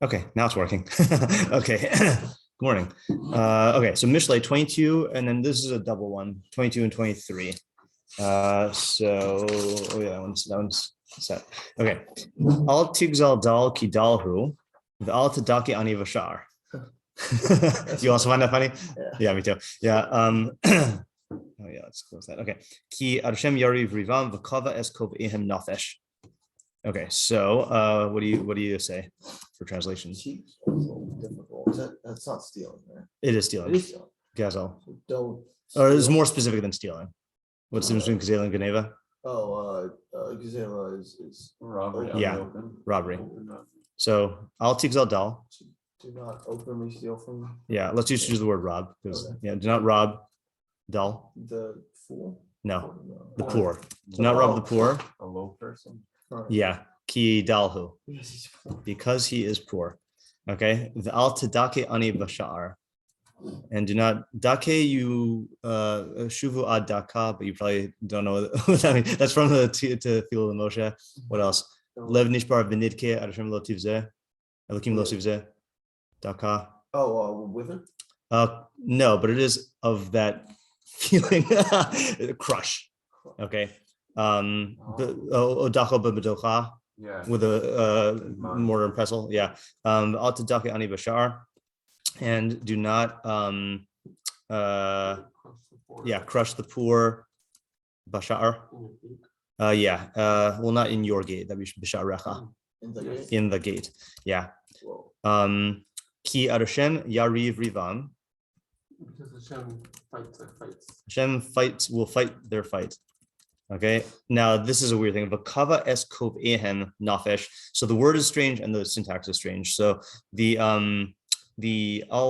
Okay, now it's working. Okay. Good morning. Okay, so Mishlei 22, and then this is a double one, 22 and 23. That one's set. Okay. Al tigzal dal ki dalhu, the al tadaki ani vashar. You also find that funny? Yeah, me too. Yeah. Oh yeah, let's close that. Okay. Ki arshem yariv rivam v'kava es kov ehem nafesh. Okay, so what do you say for translation? That's a little difficult. That's not stealing, right? It is stealing. It is stealing. Gazel. So don't. Or it's more specific than stealing. What's the difference between Gazel and Geneva? Gazela is robbery. Yeah, robbery. So Al Tigzal Dal. Do not openly steal from. Yeah, let's just use the word rob because do not rob Dal. The fool. No, the poor. Do not rob the poor. A low person. Yeah, ki dalhu, Yes, he's poor. because he is poor. Okay, the al tadake ani bashar, and do not dake you shuvu ad daka, but you probably don't know what that means. That's from the to feel the Moshe. What else? Lev nishbar v'nidke adashem lo tivzeh, elokim lo tivzeh, daka. With it? No, but it is of that feeling. Crush. Okay. Odako b'medocha. Yeah. With a mortar and pestle, yeah. Al tadake ani bashar, and do not, crush the poor, bashar. Well, not in your gate. That be bashar recha. In the gate, yeah. Ki adashem yariv rivam. Because Hashem will fight their fight. Okay, now this is a weird thing. Vakava es kov ehem nafesh. So the word is strange and the syntax is strange. So the Al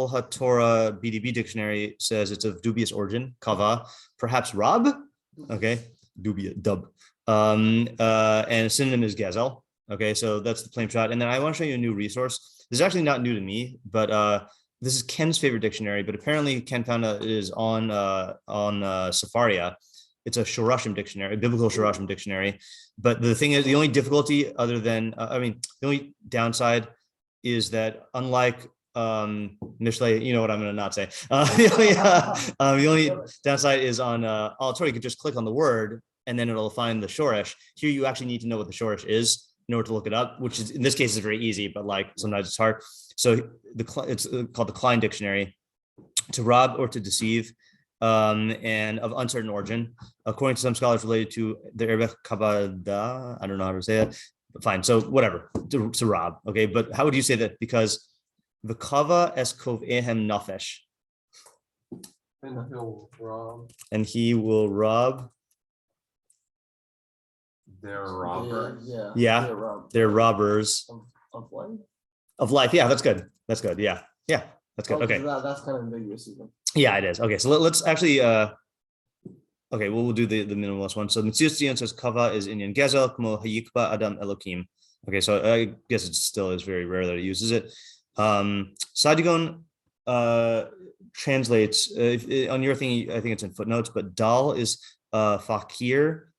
HaTorah BDB dictionary says it's of dubious origin. Kava, perhaps rob. Okay, dubious dub. And a synonym is gazel. Okay, so that's the plain shot. And then I want to show you a new resource. This is actually not new to me, but this is Ken's favorite dictionary. But apparently Ken found it is on Safaria. It's a Shorashim dictionary, a biblical Shorashim dictionary. But the thing is, the only difficulty other than, the only downside is that unlike Mishlei, you know what I'm going to not say. The only downside is on Al-Torah, you could just click on the word and then it'll find the Shoresh. Here you actually need to know what the Shoresh is in order to look it up, which is, in this case is very easy, but like sometimes it's hard. So it's called the Klein Dictionary. To rob or to deceive, and of uncertain origin, according to some scholars related to the Arabic Kabbalah. I don't know how to say it, but fine. So whatever, to rob. Okay, but how would you say that? Because the kava es kov ehem nafesh. And he will rob. They're robbers. Yeah. They're robbers. Of life. Yeah, that's good. That's good. Yeah. That's good. Okay. That's kind of ambiguous even. Yeah, it is. Okay, so let's actually we'll do the minimalist one. So Mitzias Zion says kava is Inyan Gezel, Kmo Hayikba Adam Elokim. Okay, so I guess it still is very rare that it uses it. Sadigon translates on your thing, I think it's in footnotes, but dal is fakir,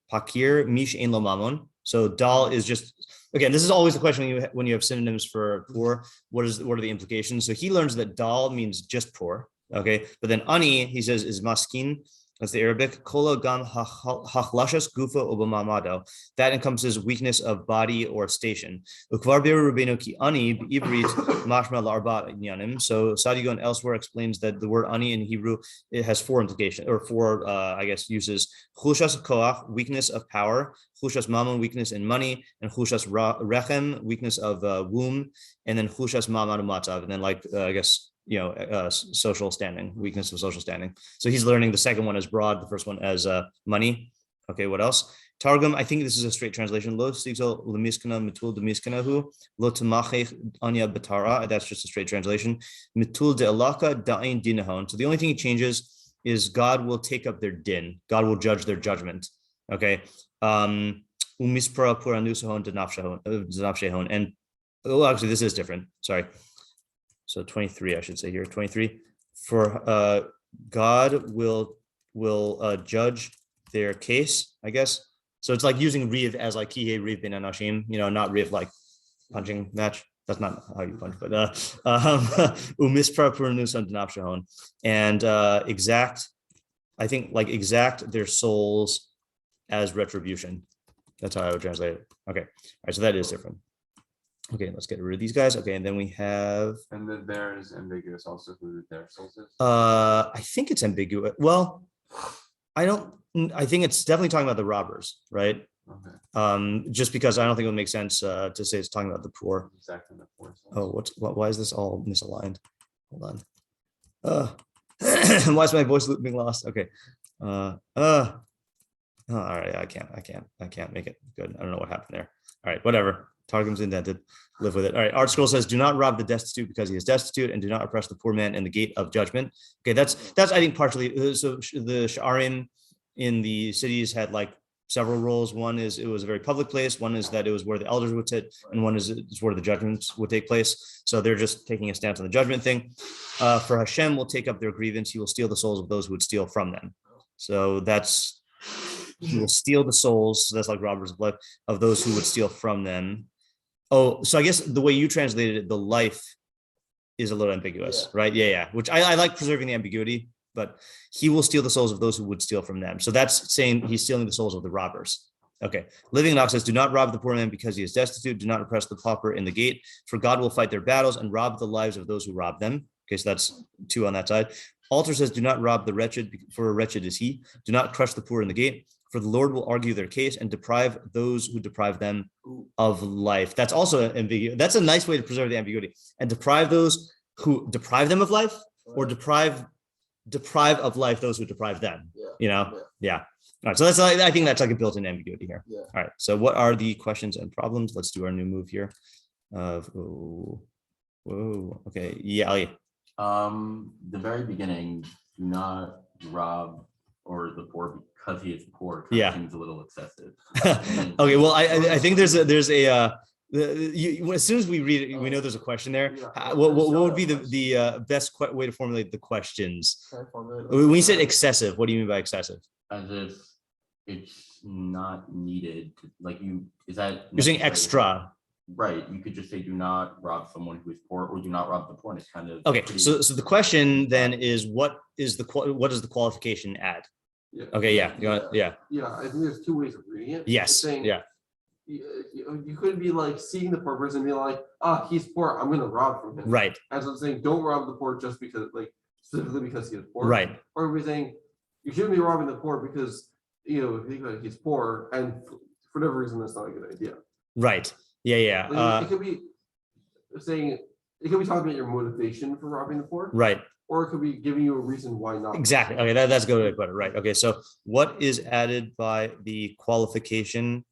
mish ein lo mamon. So dal is just, again, this is always the question when you have synonyms for poor. What are the implications? So he learns that dal means just poor. Okay, but then ani, he says, is maskin. That's the Arabic. Kola gam hachlashas gufa obamamado. That encompasses weakness of body or station. Ukvar beru Rabbeinu ki ani ibrit mashma l'arba inyanim. So Sadigon elsewhere explains that the word ani in Hebrew, it has four implications, or four, uses. Chushas koach, weakness of power. Chushas mamon, weakness in money. And chushas rechem, weakness of womb. And then chushas mamad matzav. And then social standing, weakness of social standing. So he's learning the second one as broad, the first one as money. Okay, what else? Targum, I think this is a straight translation. Lo stigzol lemiskana mitul demiskanahu lo tamachech anya batara. That's just a straight translation. Mitul de alaka da'in dinahon. So the only thing he changes is God will take up their din. God will judge their judgment. Okay. Umispra puranusahon denafshehon. And actually, this is different. Sorry. So 23, I should say here, 23. For God will judge their case, I guess. So it's like using riv as like kihe riv bin anashim, not riv like punching match. That's not how you punch, but umispra purnus on denapshahon, and exact. I think like exact their souls as retribution. That's how I would translate it. Okay, all right, so that is different. Okay, let's get rid of these guys. Okay, and then we have. And then there's ambiguous also who their souls is. I think it's ambiguous. Well, I think it's definitely talking about the robbers, right? Okay. Just because I don't think it would make sense to say it's talking about the poor. Exactly the poor souls. Oh, why is this all misaligned? Hold on. Why is my voice loop being lost? Okay. Oh, all right. I can't make it good. I don't know what happened there. All right, whatever. Targum's indented. Live with it. All right. Art Scroll says, "Do not rob the destitute because he is destitute, and do not oppress the poor man in the gate of judgment." Okay, that's I think partially. So the Sha'arim in the cities had like several roles. One is it was a very public place. One is that it was where the elders would sit, and one is where the judgments would take place. So they're just taking a stance on the judgment thing. For Hashem will take up their grievance. He will steal the souls of those who would steal from them. So that's he will steal the souls. So that's like robbers of life of those who would steal from them. Oh, so I guess the way you translated it, the life is a little ambiguous, right? Yeah. Which I like preserving the ambiguity, but he will steal the souls of those who would steal from them. So that's saying he's stealing the souls of the robbers. Okay. Living Enoch says, "Do not rob the poor man because he is destitute. Do not oppress the pauper in the gate, for God will fight their battles and rob the lives of those who rob them." Okay, so that's 2 on that side. Altar says, "Do not rob the wretched, for wretched is he. Do not crush the poor in the gate, for the Lord will argue their case and deprive those who deprive them of life." That's also ambiguous. That's a nice way to preserve the ambiguity. And deprive those who deprive them of life, or deprive of life those who deprive them. Yeah. All right. So that's I think that's like a built-in ambiguity here. Yeah. All right. So what are the questions and problems? Let's do our new move here. Okay. Yeah, Ali. The very beginning, do not rob or the poor because he is poor. Seems a little excessive. Okay, well, I think there's a as soon as we read it, we know there's a question there. What would be the best way to formulate the questions? When you said excessive, what do you mean by excessive? As if it's not needed. Is that you're saying extra? Right. You could just say, "Do not rob someone who is poor," or "Do not rob the poor." And it's kind of okay. So the question then is, what does the qualification add? Yeah. Okay. Yeah. Yeah. I think there's 2 ways of reading it. Yes. Saying, yeah. You couldn't be like seeing the poor person and be like, he's poor, I'm gonna rob from him. Right. As I'm saying, don't rob the poor just because, like, specifically because he is poor. Right. Or we're saying you shouldn't be robbing the poor because he's poor, and for whatever reason that's not a good idea. Right. Yeah. Like, it could be saying it could be talking about your motivation for robbing the poor. Right. Or it could be giving you a reason why not. Exactly. Okay, that's good way to put it. Right. Okay. So what is added by the qualification?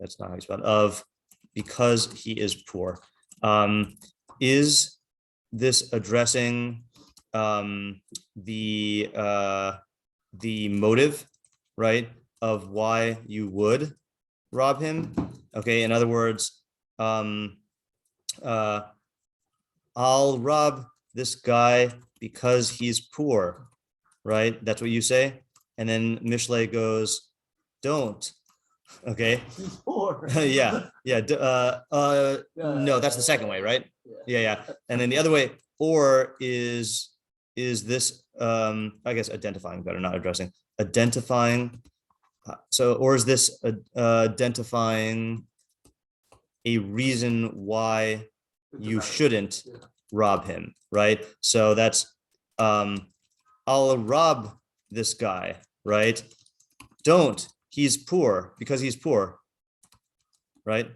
That's not how you spell it. Of because he is poor. Is this addressing the motive, right, of why you would rob him? Okay. In other words, I'll rob this guy because he's poor, right? That's what you say. And then Mishlei goes, "Don't." Okay. He's poor. Yeah. No, that's the second way, right? Yeah. And then the other way, or is this I guess identifying better, not addressing, identifying. Or is this identifying a reason why you shouldn't rob him, right? So that's I'll rob this guy, right? Don't. He's poor because he's poor, right?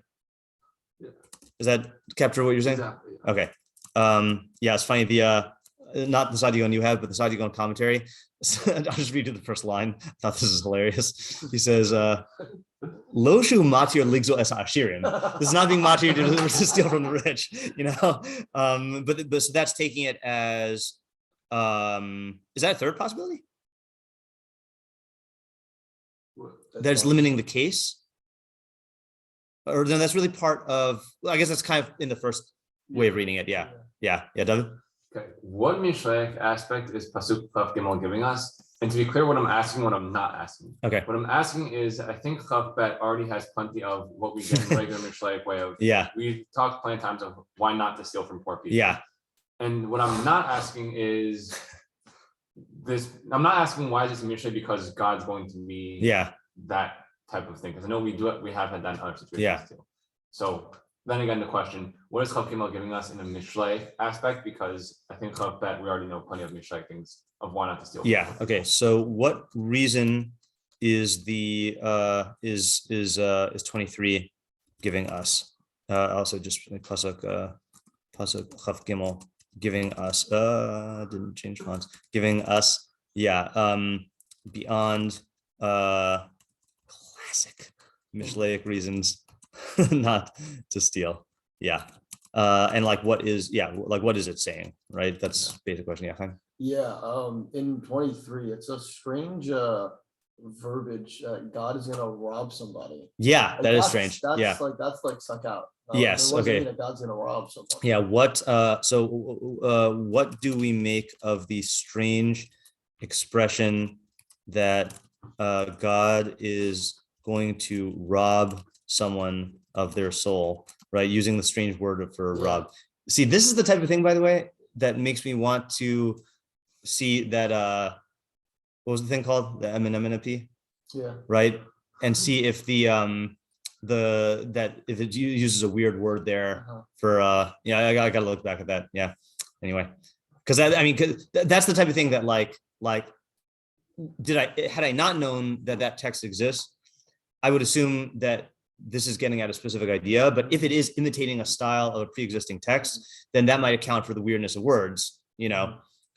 Yeah. Does that capture what you're saying? Exactly. Okay. Yeah, it's funny. The not the Sadigon you have, but the Sadigon commentary. I'll just read you the first line. I thought this is hilarious. He says, "Loshu matir ligzo es ashirim." This is not being matir to steal from the rich, But so that's taking it as is that a third possibility? That's limiting the case, or then that's really part of. Well, I guess that's kind of in the first way of reading it. Yeah, David. Okay. What Mishlei aspect is pasuk Vav Gimel giving us? And to be clear, what I'm asking, what I'm not asking. Okay. What I'm asking is, I think couplet already has plenty of what we get in regular Mishlei way of. Yeah. We've talked plenty of times of why not to steal from poor people. Yeah. And what I'm not asking is this. I'm not asking why is this Mishlei because God's going to be that type of thing. Because I know we have had that in other situations too. So then again, the question, what is Chav Gimel giving us in the Mishlei aspect? Because I think Chav we already know plenty of Mishlei things of why not to steal. Yeah. Okay. So what reason is the is 23 giving us? Also just pasuk Chav Gimel giving us didn't change fonts, giving us beyond classic Mishleic reasons not to steal. And like what is it saying, right? That's basic question. In 23 it's a strange verbiage. God is gonna rob somebody. That is strange. That's like suck out. Yes. Okay. That God's gonna rob someone. What what do we make of the strange expression that God is going to rob someone of their soul, right? Using the strange word for rob. See, this is the type of thing, by the way, that makes me want to see that what was the thing called? The amina P? Yeah. Right? And see if if it uses a weird word there for I gotta look back at that. Yeah. Anyway. Because that's the type of thing that had I not known that text exists, I would assume that this is getting at a specific idea, but if it is imitating a style of a pre-existing text, then that might account for the weirdness of words,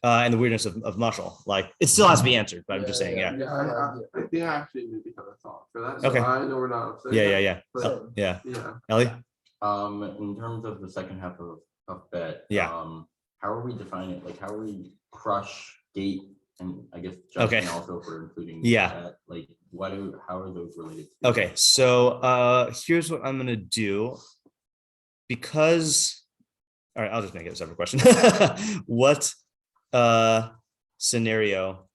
and the weirdness of mashal. Like it still has to be answered, but I'm just saying, I think I actually maybe have a thought for that. So Okay. I know we're not upset. Yeah. Ellie? In terms of the second half of bet, how are we defining it? Like how are we crush, gate, and I guess judgment also for including that? Like how are those related? Okay, so here's what I'm gonna do. Because all right, I'll just make it a separate question. What scenario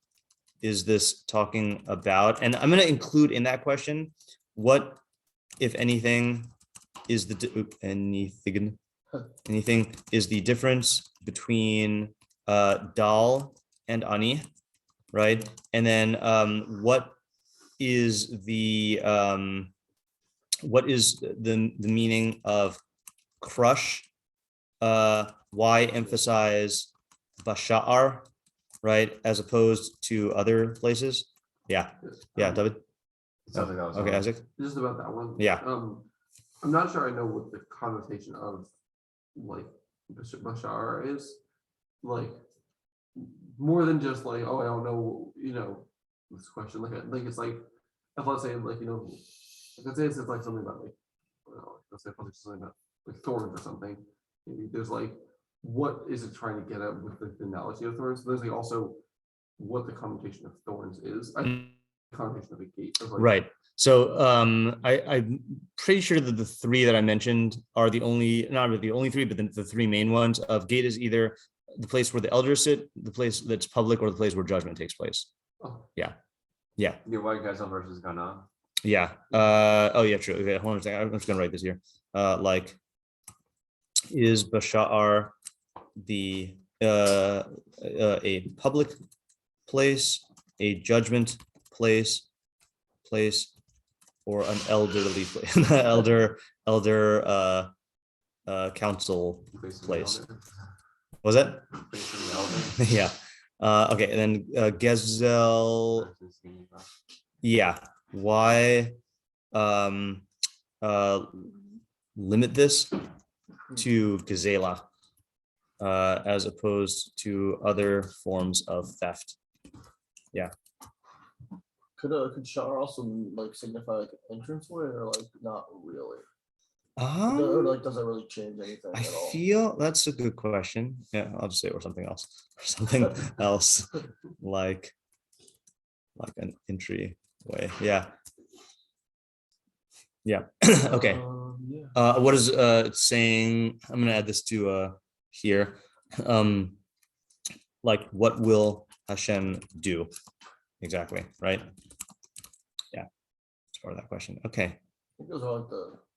is this talking about? And I'm gonna include in that question what, if anything, is anything is the difference between dal and ani, right? And then what is the meaning of crush? Why emphasize bashar, right, as opposed to other places? David. Sounds like that was okay, Isaac. Just about that one. I'm not sure I know what the connotation of like bashar is. Like more than just like, oh, I don't know, this question. Like it's like, if let's say like, let's say it's like something about like, let's say something about like thorns or something. Maybe there's like, what is it trying to get at with the analogy of thorns? So there's like also what the connotation of thorns is. Connotation of a gate. Like, right. So I'm pretty sure that the three that I mentioned are the only, not really the only three, but the three main ones. Of gate is either the place where the elders sit, the place that's public, or the place where judgment takes place. The white guys versus Ghana. True. Okay, hold on a second. I'm just gonna write this here. Is Bashar a public place, a judgment place, or an elderly place, elder council place? Was that? Yeah. Okay, and then Gezel. Why limit this to Gazela as opposed to other forms of theft? Could Shar also like signify like an entranceway, or like not really? Or like does it really change anything I at all? feel that's a good question. Yeah, I'll just say or something else. Like an entry way. Okay. What is it saying? I'm gonna add this to here. Like what will Hashem do? exactly. Right. Yeah. It's part of that question. Okay. I think those are like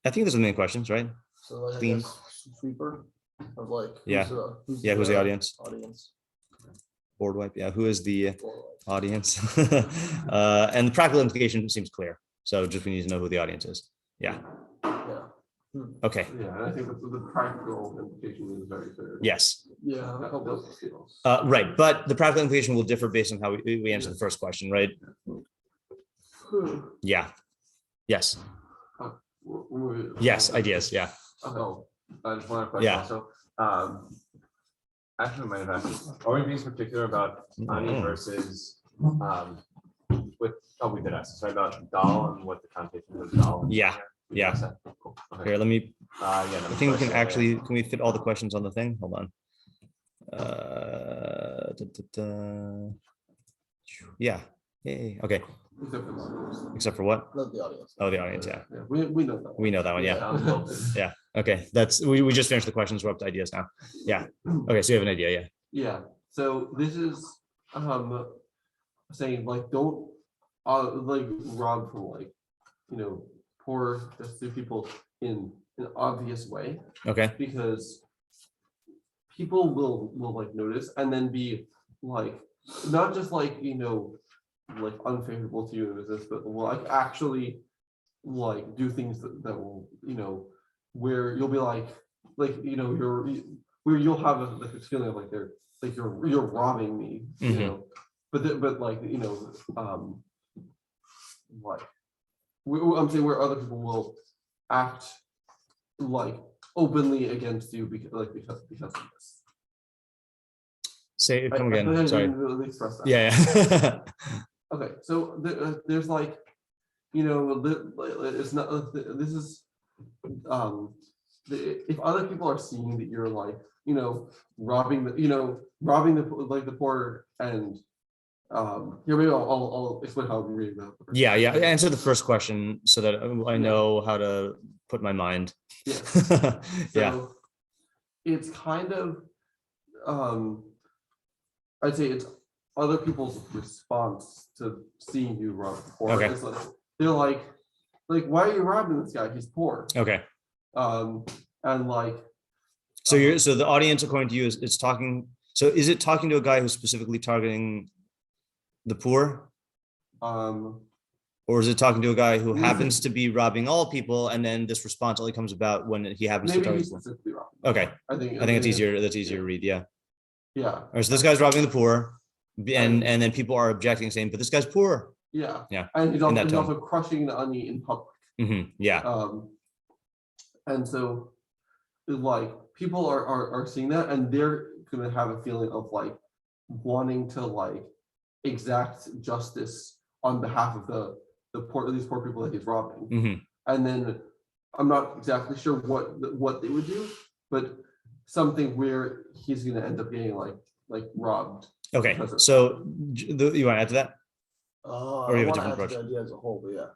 I think those are the main questions, right? so like Clean. I guess sweeper of like who's the audience? Board wipe. Yeah. Who is the audience? And the practical implication seems clear. So just we need to know who the audience is. Yeah. Okay. Yeah, and I think the practical implication is very clear. Yes. Yeah. Right, but the practical implication will differ based on how we answer the first question, right? Yeah. Yes. Yes. Ideas. Yeah. Oh, just one other question. Yeah. Also, actually, might have asked. Are we being particular about ani versus with? Oh, we did ask. Sorry about dal and what the connotation of dal. Yeah. Yeah. Cool. Okay. Here, let me. Yeah. I think we can actually. Can we fit all the questions on the thing? Hold on. Yeah. Yay. Okay. Except for what? Not the audience. Oh, the audience. Yeah. We know that. We know that one. Yeah. Yeah. Okay. That's we just finished the questions. We're up to ideas now. Yeah. Okay. So you have an idea. Yeah. Yeah. So this is saying like don't like rob from like poor destitute people in an obvious way. Okay. Because people will like notice and then be like not just like like unfavorable to you in business, but will like actually like do things that will where you'll be like you're where you'll have a feeling of like they're like you're robbing me, but like like I'm saying where other people will act like openly against you because of this. Say it, come again. Sorry. Really express that. Yeah. Okay, so there's like, it's not. This is, if other people are seeing that you're like, robbing the poor and here maybe I'll explain how I'm reading that. Yeah. Answer the first question so that I know how to put my mind. Yeah. Yeah. So it's kind of, I'd say it's other people's response to seeing you rob the poor. Okay. It's like, they're like, why are you robbing this guy? He's poor. Okay. And like. So so the audience, according to you, is talking. So is it talking to a guy who's specifically targeting the poor? Or is it talking to a guy who happens to be robbing all people, and then this response only comes about when he happens to target the poor? Okay. I think it's easier. That's easier to read. Yeah. Yeah. All right, so this guy's robbing the poor, and then people are objecting, saying, "But this guy's poor." Yeah. Yeah. And he's also crushing the ani in public. Mm-hmm. Yeah. And so, like, people are seeing that, and they're gonna have a feeling of like wanting to like exact justice on behalf of these poor people that he's robbing. Mm-hmm. And then I'm not exactly sure what they would do, but something where he's gonna end up getting like robbed. Okay. So you want to add to that? Or you have a different approach? The idea as a whole, but yeah.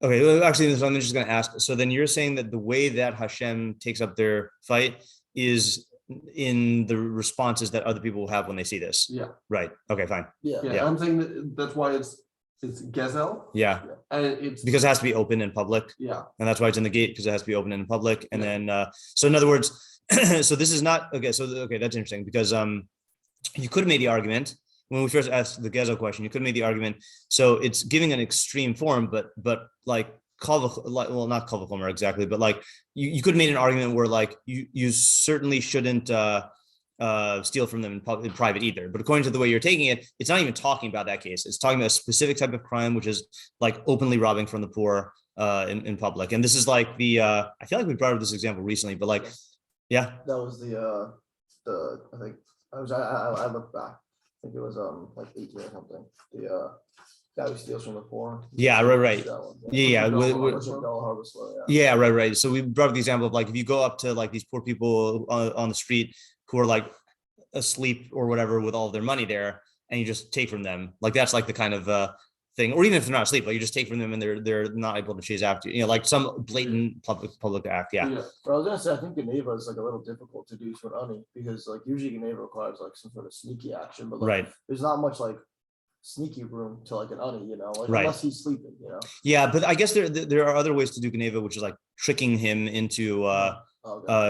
Okay, well, actually, I'm just going to ask. So then you're saying that the way that Hashem takes up their fight is in the responses that other people will have when they see this. Yeah. Right. Okay, fine. Yeah. I'm saying that's why it's gezel. Yeah. And it's because it has to be open in public. Yeah. And that's why it's in the gate, because it has to be open in public. And then, so in other words, so this is not, okay, that's interesting, because you could have made the argument, when we first asked the Gezel question, you could have made the argument. So it's giving an extreme form, but like not kal v'chomer exactly, but like you could have made an argument where like you certainly shouldn't steal from them in private either. But according to the way you're taking it, it's not even talking about that case. It's talking about a specific type of crime, which is like openly robbing from the poor in public. And this is like I feel like we brought up this example recently, but like, yeah. That was I think I looked back. I think it was like 18 or something. The guy who steals from the poor. Yeah, right. Yeah. Yeah, right. So we brought up the example of like if you go up to like these poor people on the street who are like asleep or whatever with all of their money there, and you just take from them, like that's like the kind of thing, or even if they're not asleep, like you just take from them and they're not able to chase after you, like some blatant public act. Yeah. But I was gonna say, I think Geneva is like a little difficult to do for ani, because like usually Geneva requires like some sort of sneaky action, but like there's not much like sneaky room to like an ani, like right. unless he's sleeping, Yeah, but I guess there are other ways to do Geneva, which is like tricking him into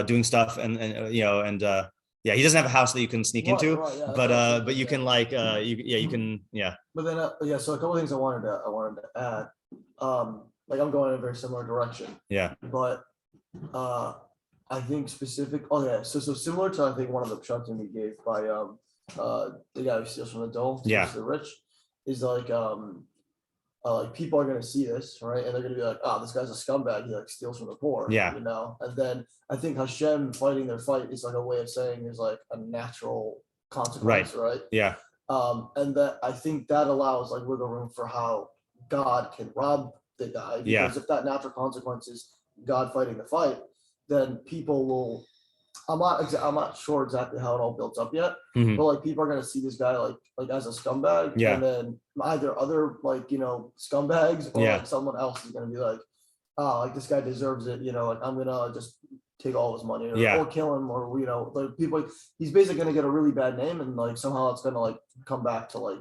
doing stuff and yeah, he doesn't have a house that you can sneak into, yeah, but you can like you can. But then so a couple of things I wanted to add. Like I'm going in a very similar direction. Yeah. But I think so similar to I think one of the pshatim we gave by the guy who steals from the dole, the rich, is like people are gonna see this, right? And they're gonna be like, oh, this guy's a scumbag, he like steals from the poor. Yeah. And then I think Hashem fighting their fight is like a way of saying there's like a natural consequence, right? Yeah. And that I think that allows like wiggle room for how God can rob the guy, because if that natural consequence is God fighting the fight, then people will. I'm not sure exactly how it all builds up yet, but like people are gonna see this guy like as a scumbag, and then either other scumbags or like someone else is gonna be like, oh, like this guy deserves it, like I'm gonna just take all his money or kill him, or like people. He's basically gonna get a really bad name, and like somehow it's gonna like come back to like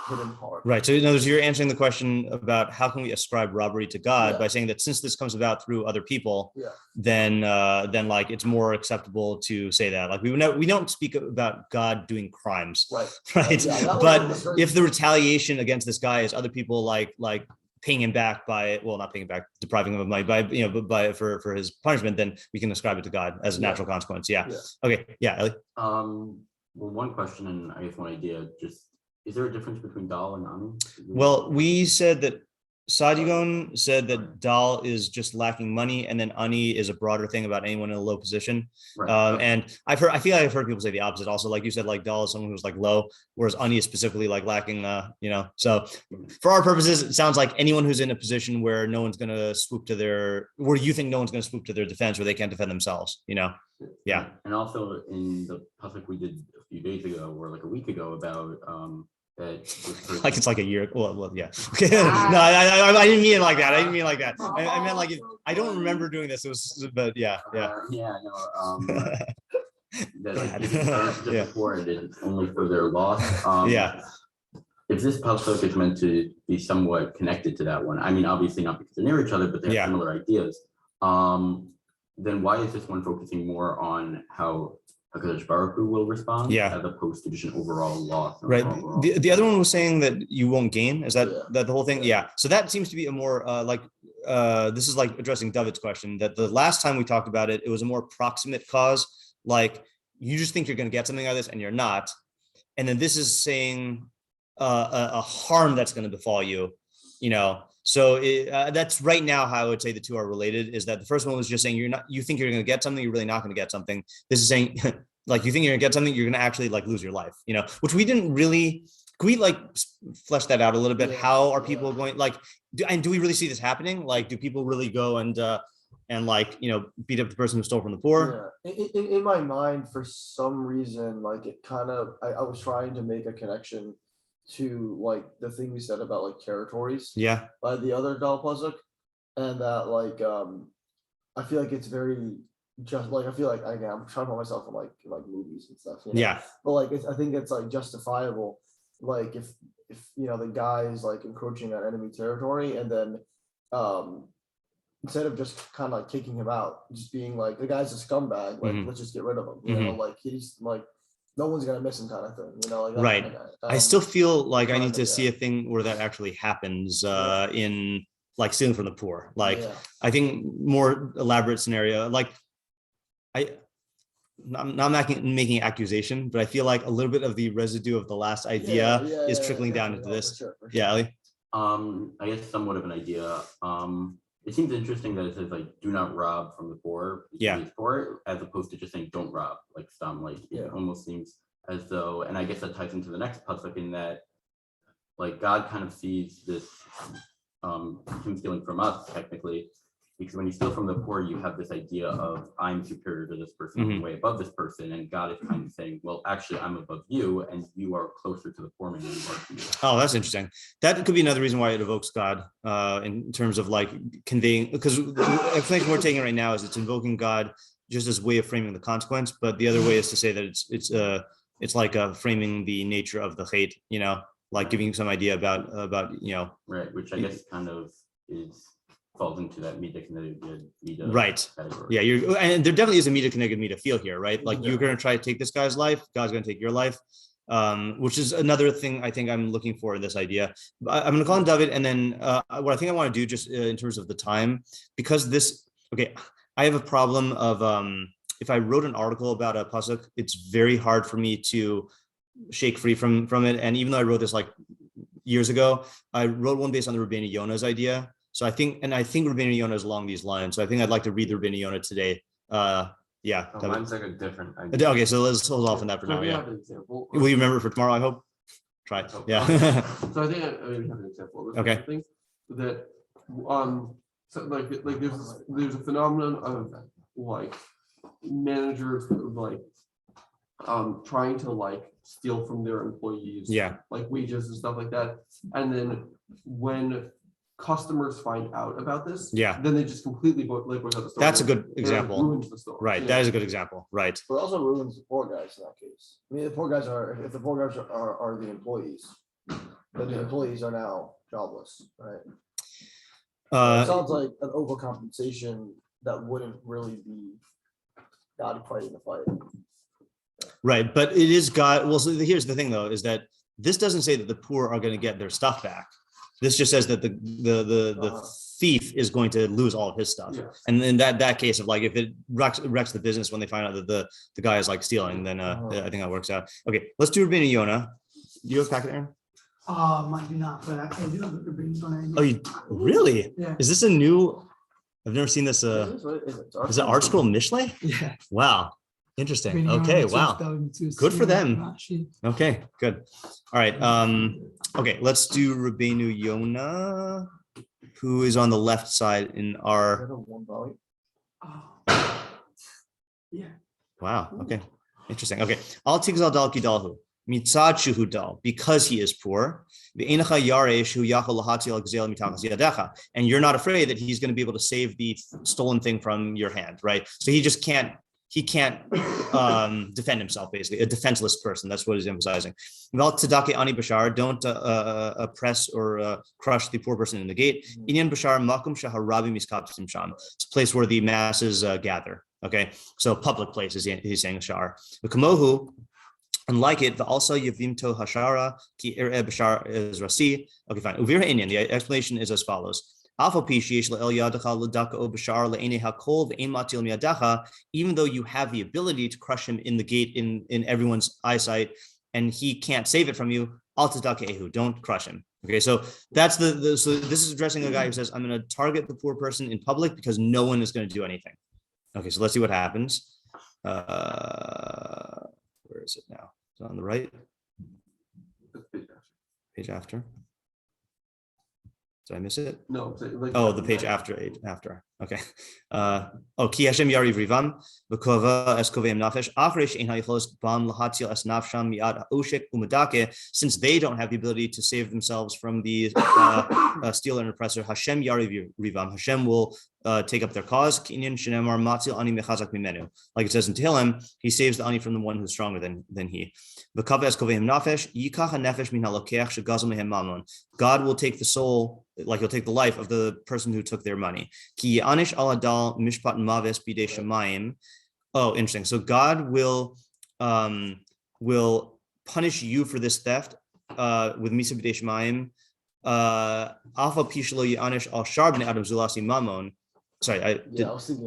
hit him hard. Right. So in other words, you're answering the question about how can we ascribe robbery to God by saying that since this comes about through other people, then like it's more acceptable to say that. Like we don't speak about God doing crimes, right? But if the retaliation against this guy is other people like paying him back not paying him back, depriving him of money by for his punishment, then we can ascribe it to God as a natural consequence. Yeah. Okay. Yeah. Ellie? Well, one question and I guess one idea, just is there a difference between dal and ani? Well, we said that Sadigon said that dal is just lacking money, and then ani is a broader thing about anyone in a low position. Right. And I feel like I've heard people say the opposite also. Like you said, like dal is someone who's like low, whereas ani is specifically like lacking, So for our purposes, it sounds like anyone who's in a position where no one's going to swoop to where you think no one's going to swoop to their defense, where they can't defend themselves, Yeah. And also in the pasuk we did a few days ago or like a week ago about like it's like a year. Well, yeah. Okay. No, I didn't mean it like that. I meant like I don't remember doing this. It was, but yeah. That like before and it's only for their loss. If this pasuk is meant to be somewhat connected to that one, I mean, obviously not because they're near each other, but they have similar ideas. Then why is this one focusing more on how HaKadosh Baruch Hu will respond, as opposed to just an overall loss? Right. The other one was saying that you won't gain. Is that the whole thing? Yeah. So that seems to be a more this is like addressing David's question, that the last time we talked about it, it was a more proximate cause. Like you just think you're going to get something out of this and you're not. And then this is saying a harm that's going to befall you, So that's right now how I would say the two are related, is that the first one was just saying you think you're going to get something, you're really not going to get something. This is saying like you think you're going to get something, you're going to actually like lose your life, which we didn't really. Can we like flesh that out a little bit? How are people going do we really see this happening? Like, do people really go and like, beat up the person who stole from the poor? In my mind, for some reason, like it kind of, I was trying to make a connection to like the thing we said about like territories by the other dal pasuk, and that like I feel like it's very just like, I feel like again I'm trying to put myself in like movies and stuff, but like I think it's like justifiable, like if the guy is like encroaching on enemy territory, and then instead of just kind of like kicking him out, just being like, the guy's a scumbag, like let's just get rid of him, like he's like no one's gonna miss him kind of thing, like right. I still feel like I need to see a thing where that actually happens in like stealing from the poor. Like I think more elaborate scenario, like I'm not making accusation, but I feel like a little bit of the residue of the last idea is trickling down into this. For sure. Yeah, Ali? I guess somewhat of an idea. It seems interesting that it says like do not rob from the poor, poor, as opposed to just saying don't rob, like some, like it almost seems as though, and I guess that ties into the next pasuk in that like God kind of sees this him stealing from us technically, because when you steal from the poor, you have this idea of I'm superior to this person, I'm way above this person, and God is kind of saying, well, actually, I'm above you, and you are closer to the poor man than you are to me. Oh, that's interesting. That could be another reason why it evokes God in terms of like conveying, because the explanation we're taking right now is it's invoking God just as a way of framing the consequence, but the other way is to say that it's like framing the nature of the hate, like giving some idea about right, which I guess kind of falls into that mida connected mida right category. Yeah, and there definitely is a mida connected mida feel here, right? Like you're going to try to take this guy's life, God's going to take your life, which is another thing I think I'm looking for in this idea. I'm going to call him David, and then what I think I want to do just in terms of the time, because I have a problem of if I wrote an article about a pasuk, it's very hard for me to shake free from it. And even though I wrote this like years ago, I wrote one based on the Rabbeinu Yonah's idea. So I think Rabbeinu Yonah is along these lines. So I think I'd like to read the Rabbeinu Yonah today. Mine's like a different idea. Okay, so let's hold off on that for now. Yeah. Will you remember for tomorrow? I hope. Try it. Yeah. So I think I maybe have an example. Okay. I think that so like there's a phenomenon of like managers like trying to like steal from their employees, like wages and stuff like that, and then when customers find out about this, then they just completely boycott the store. That's a good example. Ruins the store. Right. That is a good example. Right. But it also ruins the poor guys in that case. I mean, if the poor guys are the employees, then the employees are now jobless, right? It sounds like an overcompensation that wouldn't really be God fighting the fight. Right, but it is God. Well, so here's the thing, though, is that this doesn't say that the poor are going to get their stuff back. This just says that the thief is going to lose all of his stuff. And in that case of like, if it wrecks the business when they find out that the guy is like stealing, then I think that works out. Okay, let's do Rabbeinu Yonah. Do you have a packet, Aaron? Might be not, but I do have a Rabbeinu Yonah. Oh, you really? Yeah. Is this a new? I've never seen this. Is it Art Scroll Mishlei? Yeah. Wow. Interesting. Okay. Wow. Good for them. Okay. Good. All right. Okay. Let's do Rabbeinu Yonah, who is on the left side in our. Yeah. Wow. Okay. Interesting. Okay. Al tigzal dal kidalhu mitzad shuhu dal, because he is poor. And you're not afraid that he's going to be able to save the stolen thing from your hand, right? So he just can't. He can't defend himself, basically, a defenseless person. That's what he's emphasizing. Don't oppress or crush the poor person in the gate. It's a place where the masses gather. Okay, so public place is he's saying shar. Unlike it, the also yavimto hashara ki bashar is rasi. Okay, fine. Uvira Indian. The explanation is as follows. Even though you have the ability to crush him in the gate in everyone's eyesight, and he can't save it from you, don't crush him. Okay, so that's so this is addressing a guy who says, I'm going to target the poor person in public because no one is going to do anything. Okay, so let's see what happens. Where is it now? Is it on the right? Page after. Did I miss it? No. The page after. Okay. Ki Hashem yariv rivam v'kova es koveim nafesh achresh ein hayichos bam lahatzil es nafsham miad ha'oshek u'madake. Since they don't have the ability to save themselves from the stealer and oppressor, Hashem yariv rivam. Hashem will take up their cause. Kinyan shenemar matzil ani mechazak mimenu. Like it says in Tehillim, he saves the ani from the one who's stronger than he. V'kova es koveim nafesh yikach ha'nefesh min ha'lokeach shegazal mehem mamon. God will take the soul, like he'll take the life of the person who took their money. Ki anish aladal mishpat maves bidei shamayim. Oh, interesting. So God will punish you for this theft with misa bidei shamayim. Alpha pishlo yanish al sharbne adam zulasi mamon. Sorry,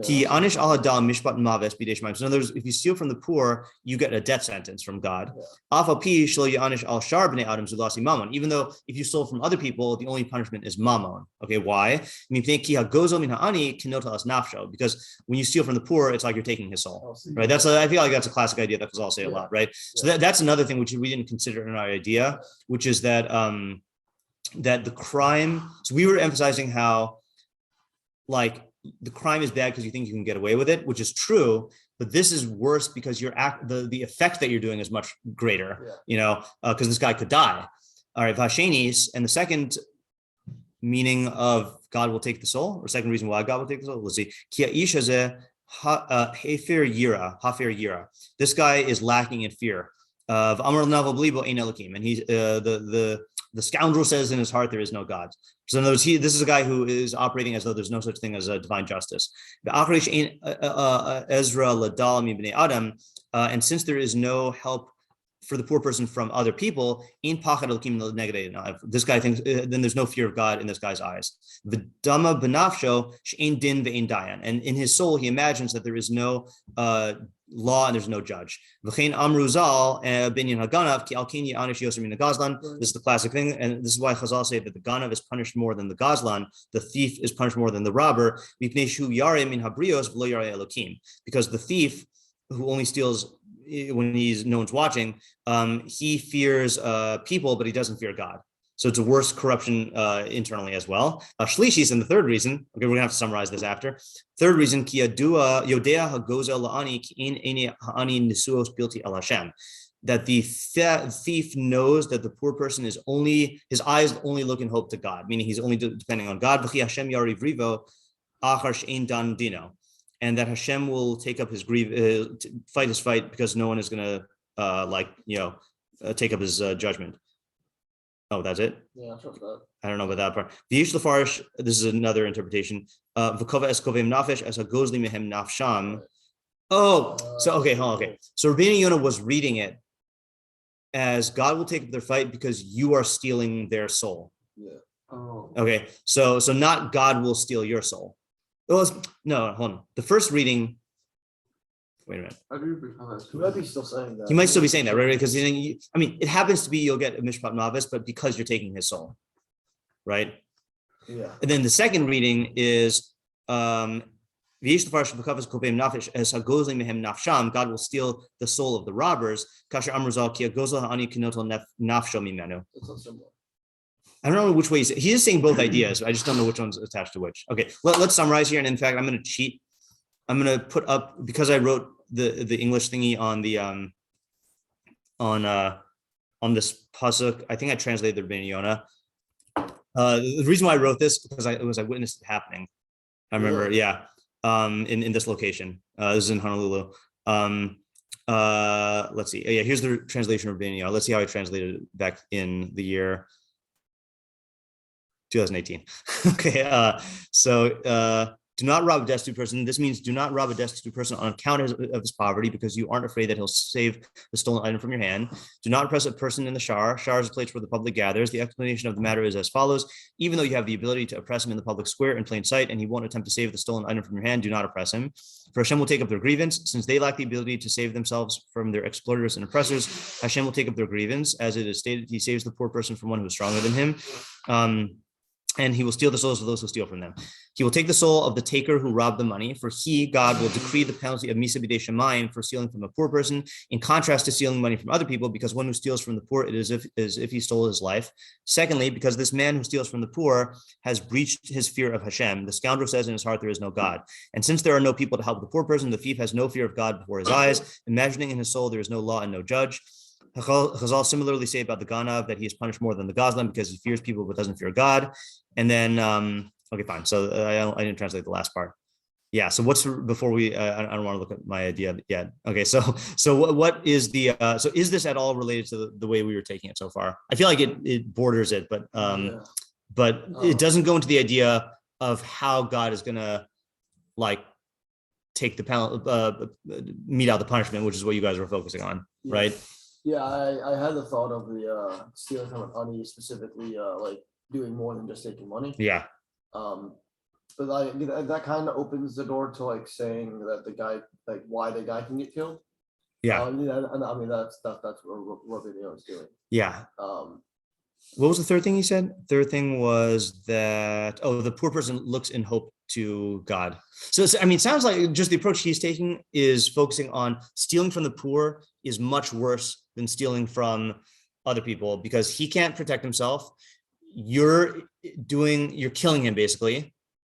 Ki anish al hadal mishpat maves bidei shamayim. So in other words, if you steal from the poor, you get a death sentence from God. Alpha pishlo yanish al sharbne adam zulasi mamon. Even though if you stole from other people, the only punishment is mamon. Okay, why? Because when you steal from the poor, it's like you're taking his soul, right? I feel like that's a classic idea that Chazal say a lot, right? So that's another thing which we didn't consider in our idea, which is that that the crime. So we were emphasizing how, like, the crime is bad because you think you can get away with it, which is true. But this is worse because the effect that you're doing is much greater, because this guy could die. All right, Vashenis, and the second meaning of God will take the soul, or second reason why God will take the soul. Let's see. Hafer yira. This guy is lacking in fear. And he the scoundrel says in his heart there is no God. So in other words, this is a guy who is operating as though there's no such thing as a divine justice. And since there is no help for the poor person from other people, this guy thinks then there's no fear of God in this guy's eyes. And in his soul, he imagines that there is no law and there's no judge. This is the classic thing, and this is why Chazal say that the ganav is punished more than the gazlan, the thief is punished more than the robber, because the thief who only steals when no one's watching, he fears people, but he doesn't fear God. So it's a worse corruption internally as well. Shlishis, and the third reason, okay, we're gonna have to summarize this after. Third reason, that the thief knows that the poor person is his eyes only look and hope to God, meaning he's only depending on God. And that Hashem will take up his fight his fight, because no one is going to take up his judgment. Oh, that's it? Yeah, I don't know about that part. This is another interpretation. Oh, so okay, hold on, okay. So Rabbeinu Yonah was reading it as God will take up their fight because you are stealing their soul. Yeah. Oh. Okay, so not God will steal your soul. No, hold on. The first reading. Wait a minute. He might be still saying that. He might still be saying that, right? Because it happens to be you'll get a mishpat mavis, but because you're taking his soul, right? Yeah. And then the second reading is God will steal the soul of the robbers. I don't know which way he is saying both ideas. I just don't know which one's attached to which. Okay, let's summarize here. And in fact, I'm going to cheat. I'm going to put up, because I wrote the English thingy on the on this pasuk. I think I translated the Rabbeinu Yonah. The reason why I wrote this because I witnessed it happening. I remember, in this location. This is in Honolulu. Let's see. Yeah, here's the translation of Rabbeinu Yonah. Let's see how I translated it back in the year 2018. Okay, do not rob a destitute person. This means do not rob a destitute person on account of his poverty, because you aren't afraid that he'll save the stolen item from your hand. Do not oppress a person in the shiur. Shiur is a place where the public gathers. The explanation of the matter is as follows: even though you have the ability to oppress him in the public square in plain sight, and he won't attempt to save the stolen item from your hand, do not oppress him. For Hashem will take up their grievance, since they lack the ability to save themselves from their exploiters and oppressors. Hashem will take up their grievance, as it is stated, he saves the poor person from one who is stronger than him. And he will steal the souls of those who steal from them. He will take the soul of the taker who robbed the money, for he, God, will decree the penalty of misa b'dei shamayim for stealing from a poor person, in contrast to stealing money from other people, because one who steals from the poor, it is as if he stole his life. Secondly, because this man who steals from the poor has breached his fear of Hashem. The scoundrel says in his heart there is no God. And since there are no people to help the poor person, the thief has no fear of God before his eyes, imagining in his soul there is no law and no judge. Chazal similarly say about the ganav that he is punished more than the gazlan because he fears people but doesn't fear God. And then, okay, fine. So I didn't translate the last part. Yeah. So what's before we? I don't want to look at my idea yet. Okay. So what is the? So is this at all related to the way we were taking it so far? I feel like it borders it, but it doesn't go into the idea of how God is gonna take the mete out the punishment, which is what you guys were focusing on, right? Yeah, I had the thought of the stealing from an ani specifically, doing more than just taking money. Yeah. But that kind of opens the door to saying that the guy, why the guy can get killed. Yeah. And I mean that's what Rambam is doing. Yeah. What was the third thing he said? Third thing was that the poor person looks in hope to God. So I mean, it sounds like just the approach he's taking is focusing on stealing from the poor is much worse than stealing from other people, because he can't protect himself. You're killing him basically,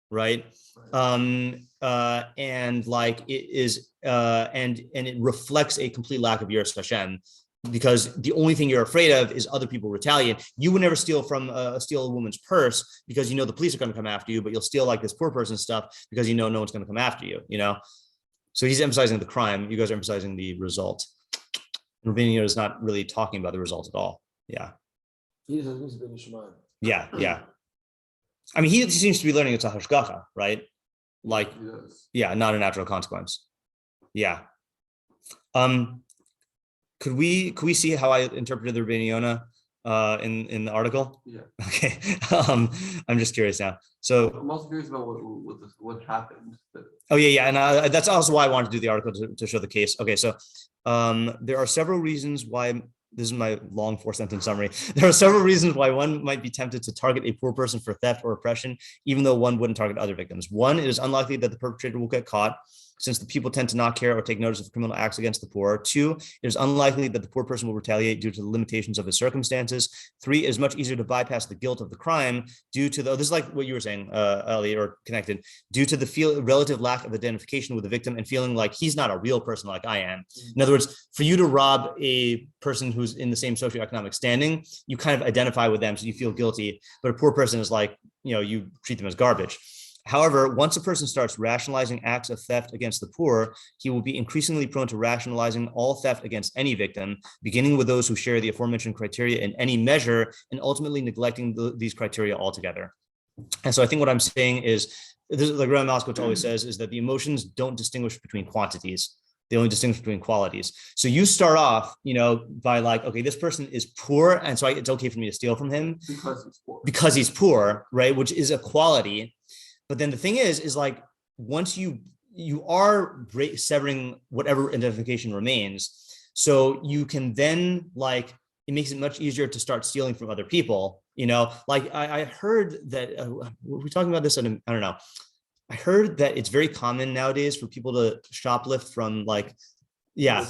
right? And it is and it reflects a complete lack of yiras Hashem, because the only thing you're afraid of is other people retaliate. You would never steal a woman's purse because the police are going to come after you, but you'll steal this poor person's stuff because no one's going to come after you. So he's emphasizing the crime. You guys are emphasizing the result. Rambam is not really talking about the result at all. Yeah. Yeah. I mean, he seems to be learning it's a hashgacha, right? Like, yeah, not a natural consequence. Yeah. Could we see how I interpreted the Rabbeinu Yonah in the article? Yeah. Okay. I'm just curious now. So I'm also curious about what happened. Oh yeah, and that's also why I wanted to do the article to show the case. Okay, so there are several reasons why. This is my long 4-sentence summary. There are several reasons why one might be tempted to target a poor person for theft or oppression, even though one wouldn't target other victims. One, it is unlikely that the perpetrator will get caught, since the people tend to not care or take notice of criminal acts against the poor. 2, it is unlikely that the poor person will retaliate due to the limitations of his circumstances. 3, it is much easier to bypass the guilt of the crime due to this is like what you were saying, Elliot, or connected, due to the relative lack of identification with the victim and feeling like he's not a real person like I am. In other words, for you to rob a person who's in the same socioeconomic standing, you kind of identify with them, so you feel guilty. But a poor person is like, you treat them as garbage. However, once a person starts rationalizing acts of theft against the poor, he will be increasingly prone to rationalizing all theft against any victim, beginning with those who share the aforementioned criteria in any measure, and ultimately neglecting these criteria altogether. And so I think what I'm saying is, this is like Rambam always says, is that the emotions don't distinguish between quantities. They only distinguish between qualities. So you start off, by like, okay, this person is poor, and so it's okay for me to steal from him because he's poor, right? Which is a quality. But then the thing is like, once you are severing whatever identification remains, so you can then like, it makes it much easier to start stealing from other people. Like I heard that, were we talking about this? I don't know. I heard that it's very common nowadays for people to shoplift from like, yeah.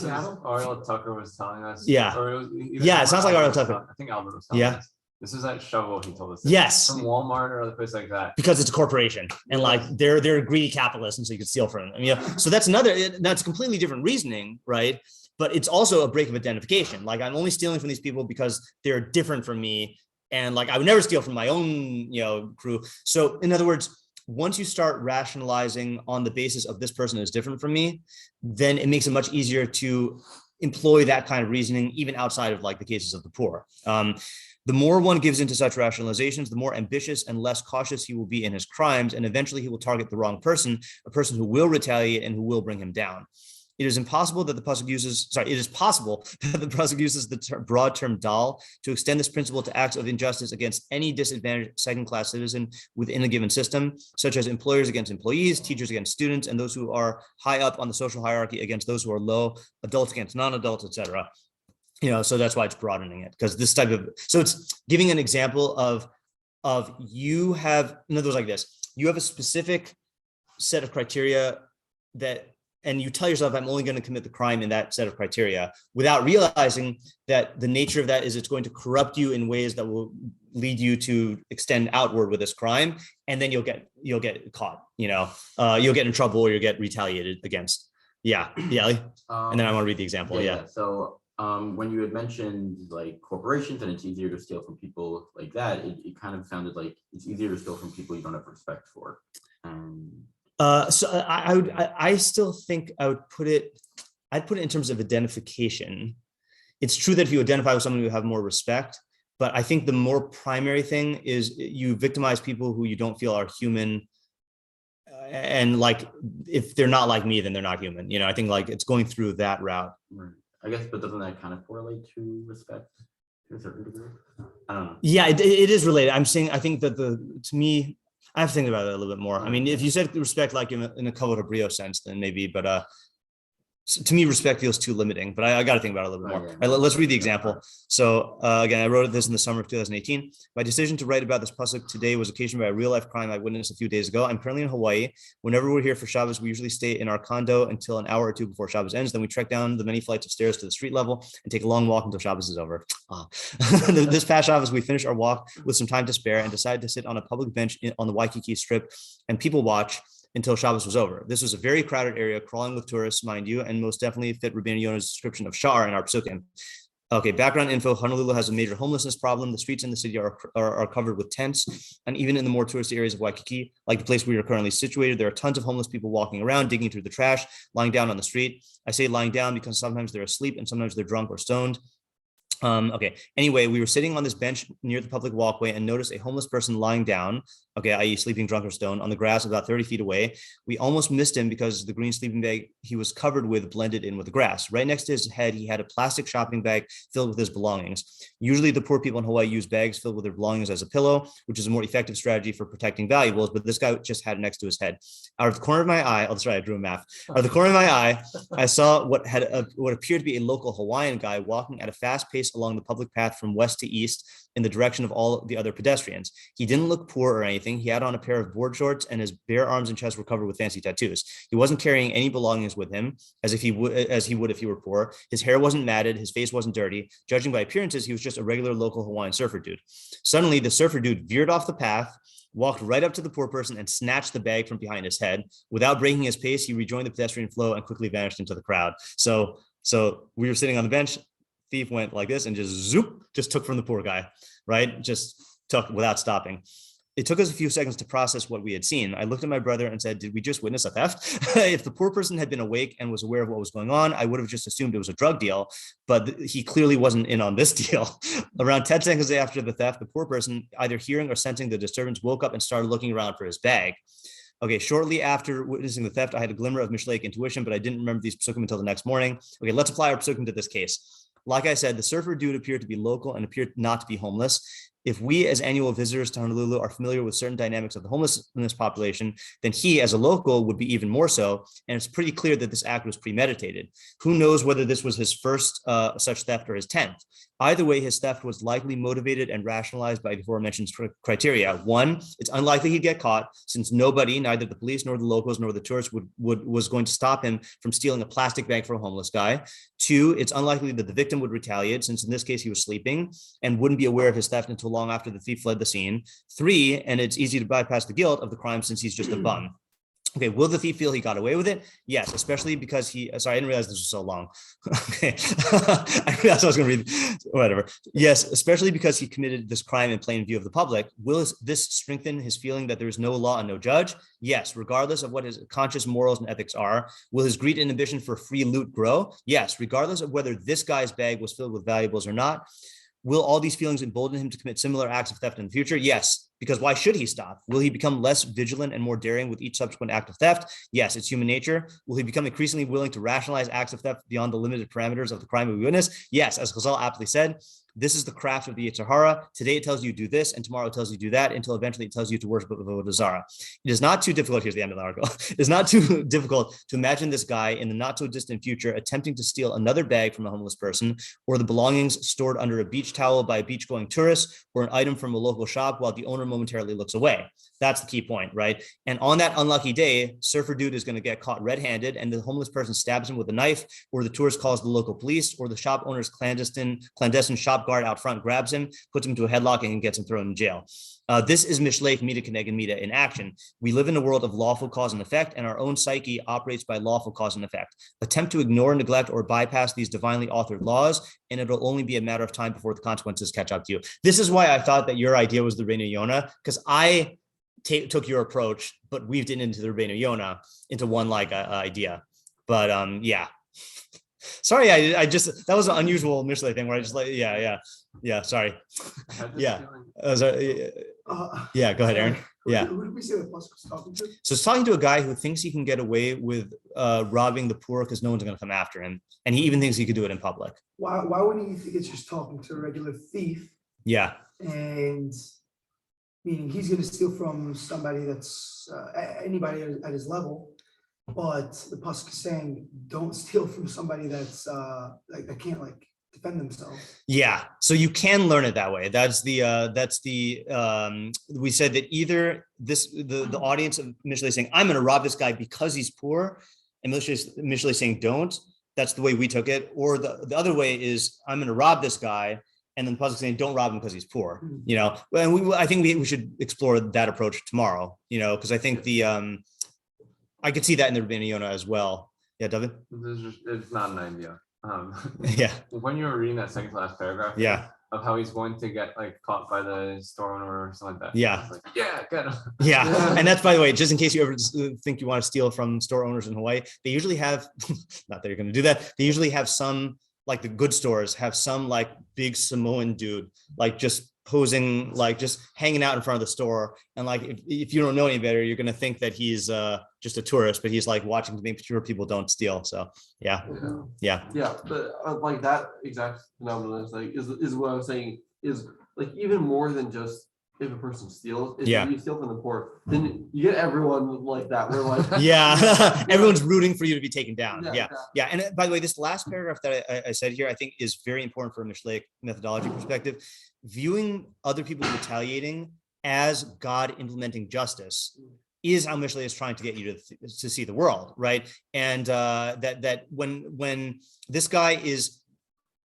Ariel Tucker was telling us. Yeah. It sounds like Ariel Tucker. I think Albert was telling us. This is that shovel he told us. Yes. From Walmart or other place like that. Because it's a corporation and like they're greedy capitalists, and so you can steal from them. So that's completely different reasoning, right? But it's also a break of identification. Like, I'm only stealing from these people because they're different from me. And like, I would never steal from my own, crew. So in other words, once you start rationalizing on the basis of this person is different from me, then it makes it much easier to employ that kind of reasoning, even outside of like the cases of the poor. The more one gives into such rationalizations, the more ambitious and less cautious he will be in his crimes, and eventually he will target the wrong person, a person who will retaliate and who will bring him down. It is possible that the pasuk uses the broad term dal to extend this principle to acts of injustice against any disadvantaged second-class citizen within a given system, such as employers against employees, teachers against students, and those who are high up on the social hierarchy against those who are low, adults against non-adults, etc. So that's why it's broadening it, because this type of, so it's giving an example of you have, in other words, like this, you have a specific set of criteria and you tell yourself, I'm only going to commit the crime in that set of criteria, without realizing that the nature of that is it's going to corrupt you in ways that will lead you to extend outward with this crime. And then you'll get caught, you'll get in trouble or you'll get retaliated against. Yeah. And then I want to read the example. So when you had mentioned like corporations and it's easier to steal from people like that, it kind of sounded like it's easier to steal from people you don't have respect for. So I still think I'd put it in terms of identification. It's true that if you identify with someone you have more respect, but I think the more primary thing is you victimize people who you don't feel are human. And like, if they're not like me, then they're not human. I think like it's going through that route. Right. I guess, but doesn't that kind of correlate to respect to a certain degree? I don't know. Yeah, it is related. I'm saying, I think that to me, I have to think about it a little bit more. I mean, if you said respect like in a couplet of brio sense, then maybe, but to me, respect feels too limiting, but I got to think about it a little bit more. All right, let's read the example. So again, I wrote this in the summer of 2018. My decision to write about this pasuk today was occasioned by a real life crime I witnessed a few days ago. I'm currently in Hawaii. Whenever we're here for Shabbos, we usually stay in our condo until an hour or two before Shabbos ends. Then we trek down the many flights of stairs to the street level and take a long walk until Shabbos is over. This past Shabbos, we finished our walk with some time to spare and decided to sit on a public bench on the Waikiki Strip and people watch until Shabbos was over. This was a very crowded area, crawling with tourists, mind you, and most definitely fit Rabbeinu Yonah's description of shiur in our pesukim. Okay, background info. Honolulu has a major homelessness problem. The streets in the city are covered with tents. And even in the more touristy areas of Waikiki, like the place we are currently situated, there are tons of homeless people walking around, digging through the trash, lying down on the street. I say lying down because sometimes they're asleep and sometimes they're drunk or stoned. Okay. Anyway, we were sitting on this bench near the public walkway and noticed a homeless person lying down, okay, i.e. sleeping drunk or stoned, on the grass about 30 feet away. We almost missed him because the green sleeping bag he was covered with blended in with the grass. Right next to his head, he had a plastic shopping bag filled with his belongings. Usually the poor people in Hawaii use bags filled with their belongings as a pillow, which is a more effective strategy for protecting valuables, but this guy just had it next to his head. Out of the corner of my eye, that's right, I drew a map. Out of the corner of my eye, I saw what appeared to be a local Hawaiian guy walking at a fast pace along the public path from west to east in the direction of all the other pedestrians. He didn't look poor or anything. He had on a pair of board shorts and his bare arms and chest were covered with fancy tattoos. He wasn't carrying any belongings with him as he would if he were poor. His hair wasn't matted. His face wasn't dirty. Judging by appearances, he was just a regular local Hawaiian surfer dude. Suddenly, the surfer dude veered off the path, walked right up to the poor person and snatched the bag from behind his head. Without breaking his pace, he rejoined the pedestrian flow and quickly vanished into the crowd. So we were sitting on the bench. Thief went like this and just took from the poor guy, right? Just took without stopping. It took us a few seconds to process what we had seen. I looked at my brother and said, did we just witness a theft? If the poor person had been awake and was aware of what was going on, I would have just assumed it was a drug deal, but he clearly wasn't in on this deal. Around 10 seconds after the theft, the poor person, either hearing or sensing the disturbance, woke up and started looking around for his bag. Okay, shortly after witnessing the theft, I had a glimmer of Mishlei intuition, but I didn't remember these pesukim until the next morning. Okay, let's apply our pesukim to this case. Like I said, the surfer dude appeared to be local and appeared not to be homeless. If we as annual visitors to Honolulu are familiar with certain dynamics of the homelessness population, then he as a local would be even more so. And it's pretty clear that this act was premeditated. Who knows whether this was his first such theft or his 10th? Either way, his theft was likely motivated and rationalized by the aforementioned criteria. One, it's unlikely he'd get caught since nobody, neither the police nor the locals nor the tourists was going to stop him from stealing a plastic bag from a homeless guy. Two, it's unlikely that the victim would retaliate since in this case he was sleeping and wouldn't be aware of his theft until long after the thief fled the scene. Three, and it's easy to bypass the guilt of the crime since he's just a bum. Okay, will the thief feel he got away with it? Yes, especially because I didn't realize this was so long. Okay, I realized I was going to read, whatever. Yes, especially because he committed this crime in plain view of the public. Will this strengthen his feeling that there is no law and no judge? Yes, regardless of what his conscious morals and ethics are. Will his greed and ambition for free loot grow? Yes, regardless of whether this guy's bag was filled with valuables or not. Will all these feelings embolden him to commit similar acts of theft in the future? Yes, because why should he stop? Will he become less vigilant and more daring with each subsequent act of theft? Yes, it's human nature. Will he become increasingly willing to rationalize acts of theft beyond the limited parameters of the crime we witness? Yes, as Chazal aptly said, this is the craft of the Yetzer Hara. Today it tells you do this, and tomorrow it tells you do that, until eventually it tells you to worship Avodah Zarah. It is not too difficult. Here's the end of the article. It is not too difficult to imagine this guy in the not so distant future attempting to steal another bag from a homeless person, or the belongings stored under a beach towel by a beach-going tourist, or an item from a local shop while the owner momentarily looks away. That's the key point, right? And on that unlucky day, surfer dude is going to get caught red-handed, and the homeless person stabs him with a knife, or the tourist calls the local police, or the shop owner's clandestine shop guard out front grabs him, puts him to a headlock, and gets him thrown in jail. This is Mishlei Mida Keneged Mida in action. We live in a world of lawful cause and effect, and our own psyche operates by lawful cause and effect. Attempt to ignore, neglect, or bypass these divinely authored laws, and it'll only be a matter of time before the consequences catch up to you. This is why I thought that your idea was the Rabbeinu Yonah, because I took your approach, but weaved it into the Rabbeinu Yonah into one idea. But yeah. Sorry, I just, that was an unusual Mishlei thing where I just sorry. Yeah. Yeah, go ahead, Aaron. Yeah. Who did we say the pasuk was talking to? So it's talking to a guy who thinks he can get away with robbing the poor because no one's going to come after him. And he even thinks he could do it in public. Why wouldn't you think it's just talking to a regular thief? Yeah. And meaning he's going to steal from somebody that's anybody at his level. But the pasuk is saying, don't steal from somebody that's that can't defend themselves. Yeah, so you can learn it that way. That's the we said that either the audience of Mishlei saying, I'm going to rob this guy because he's poor, and Mishlei saying don't. That's the way we took it. Or the other way is, I'm going to rob this guy, and then the pasuk saying, don't rob him because he's poor. And I think we should explore that approach tomorrow. Because I think I could see that in the Rabbeinu Yonah as well. Yeah, David? It's not an idea. Yeah. When you were reading that second to last paragraph. Yeah. Of how he's going to get like caught by the store owner or something like that. Yeah. Like, yeah, get him. Yeah. And that's, by the way, just in case you ever think you want to steal from store owners in Hawaii, they usually have, not that you're going to do that, they usually have some, like the good stores have some like big Samoan dude, like just posing, like just hanging out in front of the store. And like, if you don't know any better, you're going to think that he's just a tourist, but he's like watching to make sure people don't steal. So yeah. But like that exact phenomenon is like, is what I was saying is like even more than just if a person steals, if you steal from the poor, then you get everyone like that. We're like, everyone's rooting for you to be taken down. Yeah. And by the way, this last paragraph that I said here, I think is very important from a Mishlei methodology perspective. Viewing other people retaliating as God implementing justice is how Mishlei is trying to get you to see the world, right? And that when this guy is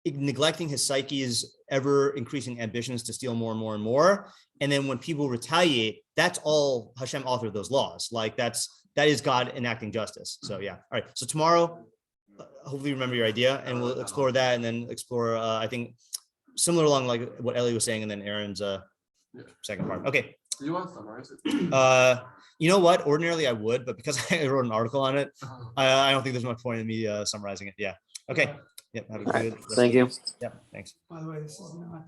neglecting his psyche's ever increasing ambitions to steal more and more and more, and then when people retaliate, that's all Hashem authored those laws. Like that is God enacting justice. So yeah. All right. So tomorrow, hopefully remember your idea, and we'll explore that, and then explore I think similar along like what Ellie was saying, and then Aaron's second part. Okay. Do you want to summarize it? You know what? Ordinarily I would, but because I wrote an article on it, I don't think there's much point in me summarizing it. Yeah. Okay. Yep. Have a good. Thank you. Yeah. Thanks. By the way, this is not